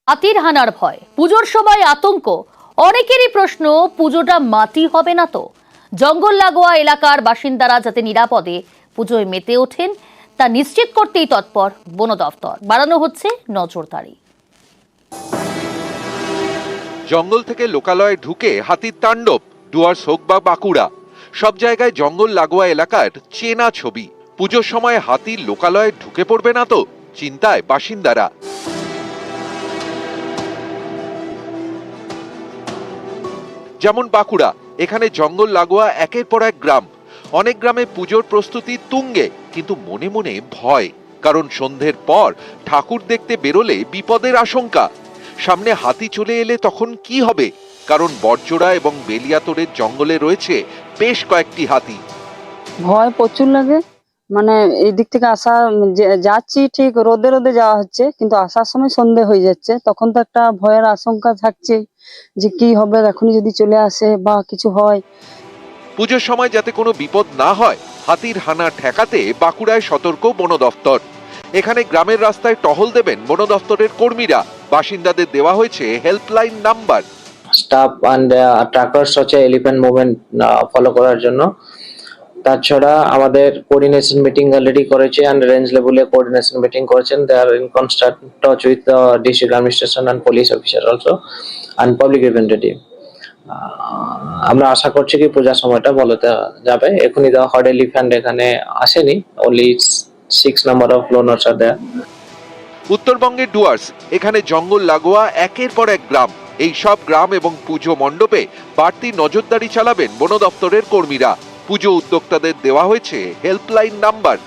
হাতির হানার ভয়, পুজোর সময় আতঙ্ক। অনেকেরই প্রশ্ন, পুজোটা মাটি হবে না তো? জঙ্গল লাগোয়া এলাকার বাসিন্দারা যাতে নিরাপদে পুজোয় মেতে ওঠেন তা নিশ্চিত করতেই তৎপর বন দফতর। বাড়ানো হচ্ছে নজরদারি। জঙ্গল থেকে লোকালয়ে ঢুকে হাতির তাণ্ডব, ডুয়ার্স হোক বা বাঁকুড়া, সব জায়গায় জঙ্গল লাগোয়া এলাকার চেনা ছবি। পুজোর সময় হাতি লোকালয়ে ঢুকে পড়বে না তো, চিন্তায় বাসিন্দারা। যেমন বাঁকুড়া, এখানে জঙ্গল লাগোয়া একের পর এক গ্রাম। অনেক গ্রামে পুজোর প্রস্তুতি তুঙ্গে, কিন্তু মনে মনে ভয়, কারণ সন্ধ্যের পর ঠাকুর দেখতে বেরোলে বিপদের আশঙ্কা। সামনে হাতি চলে এলে তখন কি হবে? কারণ বড়জোড়া এবং বেলিয়াতোড়ের জঙ্গলে রয়েছে বেশ কয়েকটি হাতি। ভয় প্রচুর লাগে, মানে এই দিক থেকে যাচ্ছি ঠিক রোদে রোদে যাওয়া হচ্ছে, কিন্তু আসার সময় সন্ধে হয়ে যাচ্ছে, তখন তো একটা ভয়ের আশঙ্কা থাকছে যে কি হবে, এখনই যদি চলে আসে বা কিছু হয়। পুজোর সময় যাতে কোনো বিপদ না হয়, হাতির হানা ঠেকাতে বাঁকুড়ায় সতর্ক বন দফতর। এখানে গ্রামের রাস্তায় টহল দেবেন বন দফতরের কর্মীরা। বাসিন্দাদের দেওয়া হয়েছে helpline number. Staff and trackers হচ্ছে এলিফ্যান্ট মুভমেন্ট ফলো করার জন্য। তাছাড়া আমাদের কোঅর্ডিনেশন মিটিং অলরেডি করেছে অ্যান্ড রেঞ্জ লেভেলে কোঅর্ডিনেশন মিটিং করেছেন। They are in constant touch with the district administration and police officer also and public representative. আমরা আশা করছি কি পূজার সময়টা বলতে যাবে। এখনই দ্য হর্ড এলিফ্যান্ট এখানে আসেনি, অনলি 6 নাম্বার অফ লোনার্স আর দেয়ার। উত্তরবঙ্গের ডুয়ার্স, এখানে জঙ্গল লাগোয়া একের পর এক গ্রাম। এই সব গ্রাম এবং পুজো মণ্ডপে বাড়তি নজরদারি চালাবেন বন দপ্তরের কর্মীরা। পুজো উদ্যোক্তাদের দেওয়া হয়েছে হেল্পলাইন নাম্বার,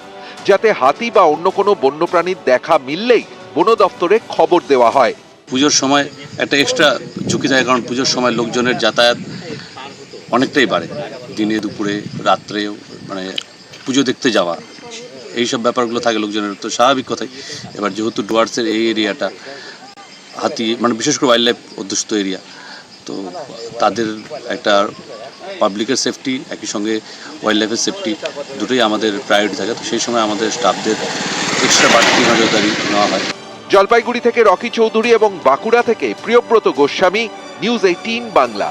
যাতে হাতি বা অন্য কোনো বন্যপ্রাণীর দেখা মিললেই বন দপ্তরে খবর দেওয়া হয়। পুজোর সময় একটা এক্সট্রা ঝুঁকি থাকে, কারণ পুজোর সময় লোকজনের যাতায়াত অনেকটাই বাড়ে, দিনে দুপুরে রাত্রেও, মানে পুজো দেখতে যাওয়া, এইসব ব্যাপারগুলো থাকে লোকজনের, তো স্বাভাবিক কথাই। এবার যেহেতু ডুয়ার্সের এই এরিয়াটা হাতি, মানে বিশেষ করে ওয়াইল্ড লাইফ অধ্যুষিত এরিয়া, তো তাদের একটা পাবলিকের সেফটি, একই সঙ্গে ওয়াইল্ড লাইফের সেফটি দুটোই আমাদের প্রায়োরিটি থাকে। তো সেই সময় আমাদের স্টাফদের এক্সট্রা বাড়তি নজরদারি নেওয়া হয়। জলপাইগুড়ি থেকে রকি চৌধুরী এবং বাঁকুড়া থেকে প্রিয়ব্রত গোস্বামী, নিউজ 18 বাংলা।